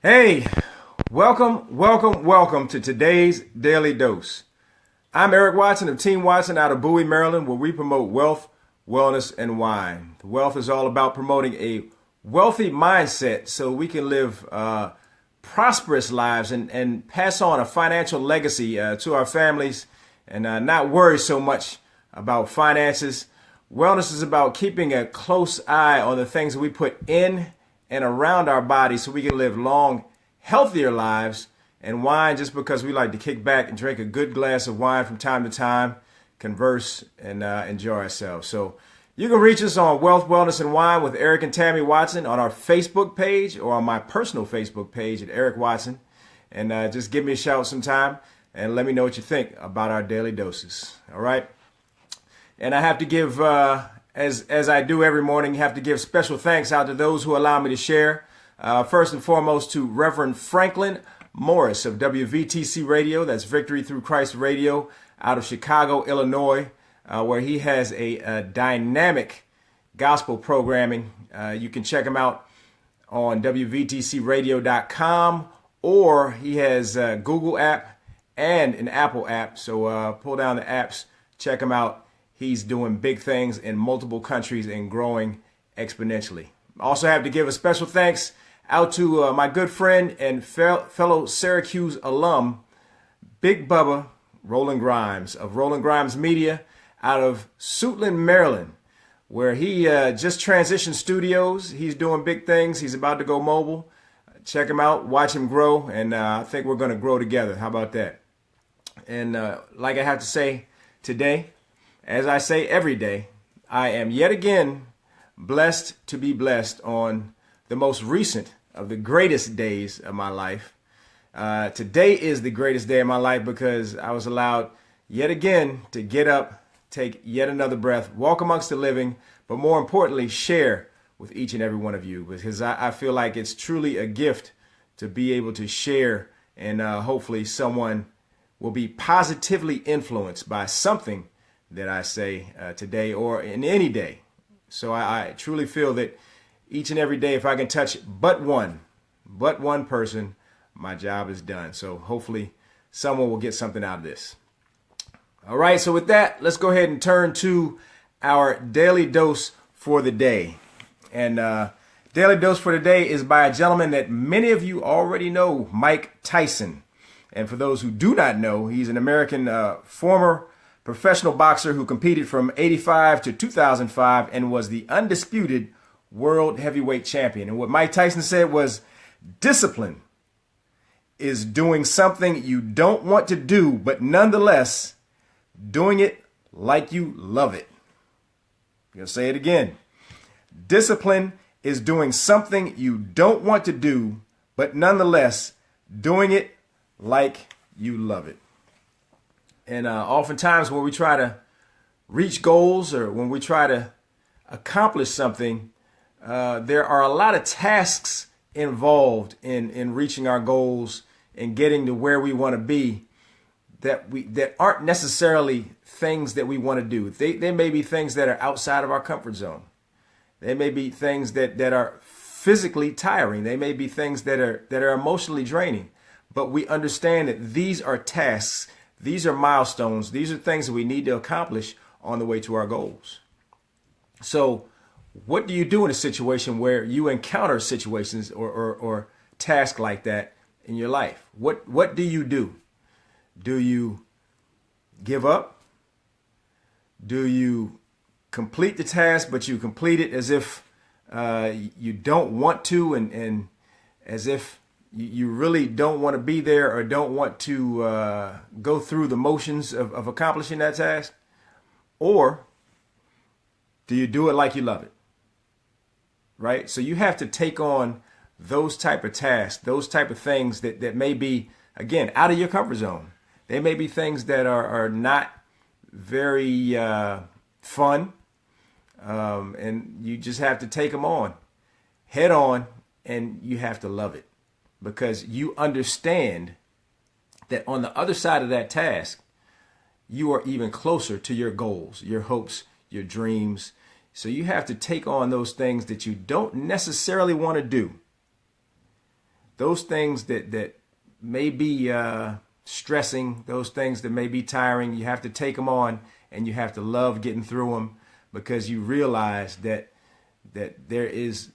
Hey, welcome to today's Daily Dose. I'm Eric Watson of Team Watson out of Bowie, Maryland, where we promote wealth, wellness, and wine. The wealth is all about promoting a wealthy mindset so we can live prosperous lives and pass on a financial legacy to our families and not worry so much about finances. Wellness is about keeping a close eye on the things that we put in and around our bodies so we can live long, healthier lives. And wine, just because we like to kick back and drink a good glass of wine from time to time, converse, and enjoy ourselves. So you can reach us on Wealth, Wellness, and Wine with Eric and Tammy Watson on our Facebook page or on my personal Facebook page at Eric Watson. And just give me a shout sometime and let me know what you think about our daily doses. All right. And I have to give, as I do every morning, have to give special thanks out to those who allow me to share. First and foremost to Reverend Franklin Morris of WVTC Radio, that's Victory Through Christ Radio, out of Chicago, Illinois, where he has a dynamic gospel programming. You can check him out on WVTCradio.com, or he has a Google app and an Apple app. So pull down the apps, check him out. He's doing big things in multiple countries and growing exponentially. Also have to give a special thanks out to my good friend and fellow Syracuse alum, Big Bubba Roland Grimes of Roland Grimes Media out of Suitland, Maryland, where he just transitioned studios. He's doing big things. He's about to go mobile. Check him out, watch him grow, and I think we're going to grow together. How about that? And like I have to say today, as I say every day, I am yet again blessed to be blessed on the most recent of the greatest days of my life. Today is the greatest day of my life because I was allowed yet again to get up, take yet another breath, walk amongst the living, but more importantly, share with each and every one of you, because I feel like it's truly a gift to be able to share, and hopefully someone will be positively influenced by something that I say today or in any day. So I truly feel that each and every day, if I can touch but one person, my job is done. So hopefully someone will get something out of this. All right, so with that, let's go ahead and turn to our daily dose for the day. And daily dose for the day is by a gentleman that many of you already know, Mike Tyson. And for those who do not know, he's an American former professional boxer who competed from 85 to 2005 and was the undisputed world heavyweight champion. And what Mike Tyson said was, discipline is doing something you don't want to do, but nonetheless doing it like you love it. I'm going to say it again. Discipline is doing something you don't want to do, but nonetheless doing it like you love it. And oftentimes when we try to reach goals or when we try to accomplish something, there are a lot of tasks involved in reaching our goals and getting to where we want to be that aren't necessarily things that we want to do. They may be things that are outside of our comfort zone. They may be things that are physically tiring. They may be things that are emotionally draining. But we understand that these are tasks. These are milestones. These are things that we need to accomplish on the way to our goals. So what do you do in a situation where you encounter situations or tasks like that in your life? What do you do? Do you give up? Do you complete the task, but you complete it as if you don't want to and as if you really don't want to be there or don't want to go through the motions of accomplishing that task? Or do you do it like you love it? Right? So you have to take on those type of tasks, those type of things that may be, again, out of your comfort zone. They may be things that are not very fun, and you just have to take them on head on, and you have to love it. Because you understand that on the other side of that task, you are even closer to your goals, your hopes, your dreams. So you have to take on those things that you don't necessarily want to do, those things that may be stressing, those things that may be tiring, you have to take them on, and you have to love getting through them, because you realize that there is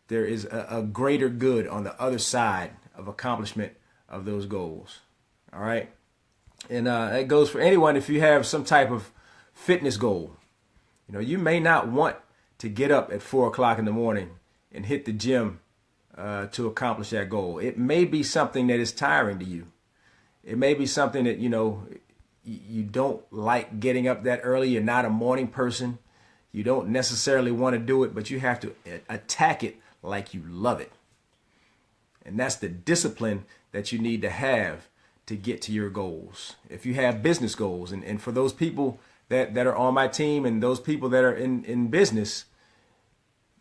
a greater good on the other side of accomplishment of those goals. All right. And that goes for anyone. If you have some type of fitness goal, you may not want to get up at 4 o'clock in the morning and hit the gym to accomplish that goal. It may be something that is tiring to you. It may be something that, you don't like getting up that early. You're not a morning person. You don't necessarily want to do it, but you have to attack it like you love it. And that's the discipline that you need to have to get to your goals. If you have business goals, and for those people that are on my team and those people that are in business,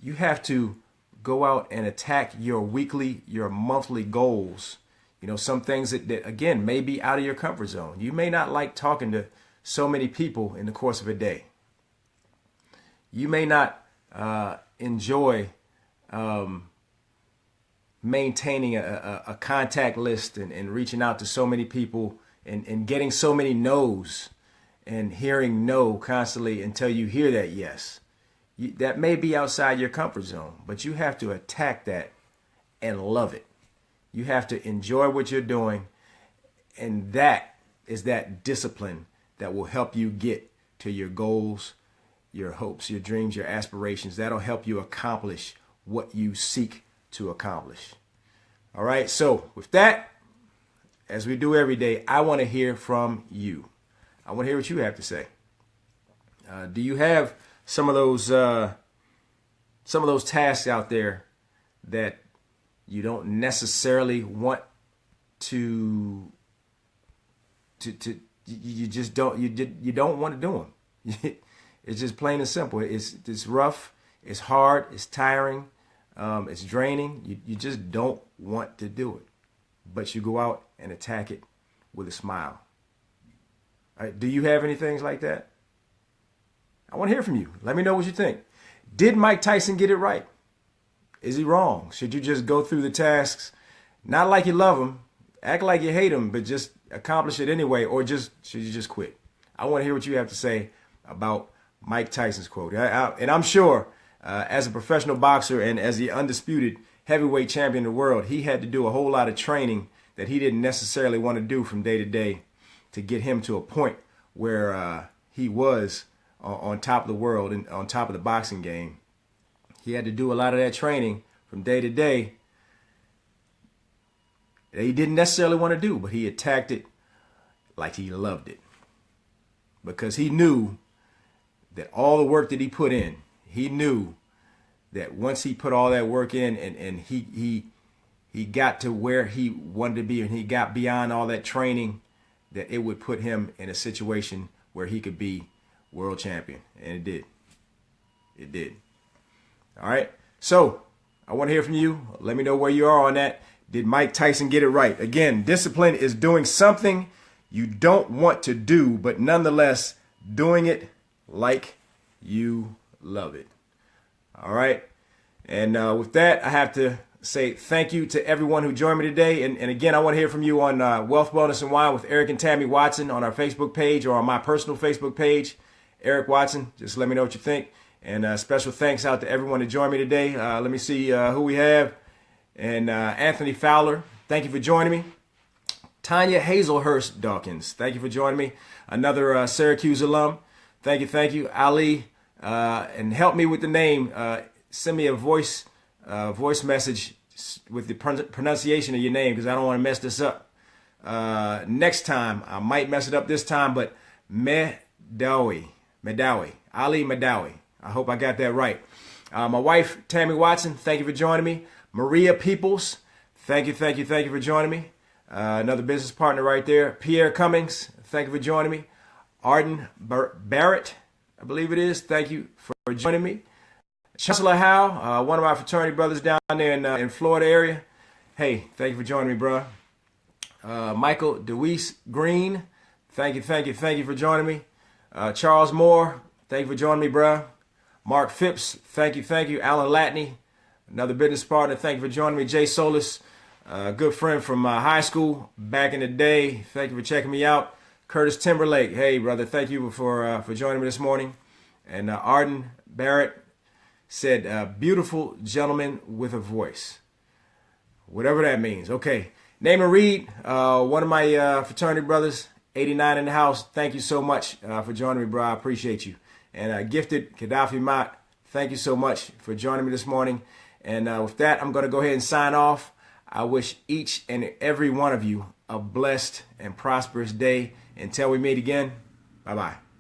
you have to go out and attack your weekly, your monthly goals. Some things that again, may be out of your comfort zone. You may not like talking to so many people in the course of a day. You may not enjoy maintaining a contact list and reaching out to so many people and getting so many no's and hearing no constantly until you hear that yes. That may be outside your comfort zone, but you have to attack that and love it. You have to enjoy what you're doing, and that is that discipline that will help you get to your goals, your hopes, your dreams, your aspirations. That'll help you accomplish what you seek to accomplish. All right. So with that, as we do every day, I want to hear from you. I want to hear what you have to say. Do you have some of those tasks out there that you don't necessarily want to you just don't you don't want to do them? It's just plain and simple. It's rough, it's hard, it's tiring, it's draining. You just don't want to do it, but you go out and attack it with a smile. All right, do you have any things like that? I want to hear from you. Let me know what you think. Did Mike Tyson get it right? Is he wrong? Should you just go through the tasks, not like you love them, act like you hate them, but just accomplish it anyway, or should you just quit? I want to hear what you have to say about Mike Tyson's quote. And I'm sure as a professional boxer and as the undisputed heavyweight champion of the world, he had to do a whole lot of training that he didn't necessarily want to do from day to day to get him to a point where he was on top of the world and on top of the boxing game. He had to do a lot of that training from day to day that he didn't necessarily want to do, but he attacked it like he loved it, because he knew that all the work that he put in, he knew that once he put all that work in and he got to where he wanted to be and he got beyond all that training, that it would put him in a situation where he could be world champion. And it did. It did. All right. So I want to hear from you. Let me know where you are on that. Did Mike Tyson get it right? Again, discipline is doing something you don't want to do, but nonetheless doing it like you love it. All right. And with that, I have to say thank you to everyone who joined me today. And again, I want to hear from you on Wealth, Wellness, and Wine with Eric and Tammy Watson on our Facebook page or on my personal Facebook page, Eric Watson. Just let me know what you think. And special thanks out to everyone that joined me today. Let me see who we have. And Anthony Fowler, thank you for joining me. Tanya Hazelhurst Dawkins, thank you for joining me. Another Syracuse alum. Thank you. Ali, and help me with the name. Send me a voice message with the pronunciation of your name, because I don't want to mess this up. Next time, I might mess it up this time, but Madawi, Ali Madawi. I hope I got that right. My wife, Tammy Watson, thank you for joining me. Maria Peoples, thank you for joining me. Another business partner right there. Pierre Cummings, thank you for joining me. Arden Barrett, I believe it is, thank you for joining me. Chancellor Howe, one of my fraternity brothers down there in Florida area. Hey, thank you for joining me, bro. Michael DeWeese Green, thank you for joining me. Charles Moore, thank you for joining me, bro. Mark Phipps, thank you. Alan Latney, another business partner, thank you for joining me. Jay Solis, A good friend from high school back in the day. Thank you for checking me out. Curtis Timberlake. Hey, brother. Thank you for joining me this morning. And Arden Barrett said, beautiful gentleman with a voice. Whatever that means. Okay. Naaman Reed, one of my fraternity brothers, 89 in the house. Thank you so much for joining me, bro. I appreciate you. And Gifted Gaddafi Mott, thank you so much for joining me this morning. And with that, I'm going to go ahead and sign off. I wish each and every one of you a blessed and prosperous day. Until we meet again, bye-bye.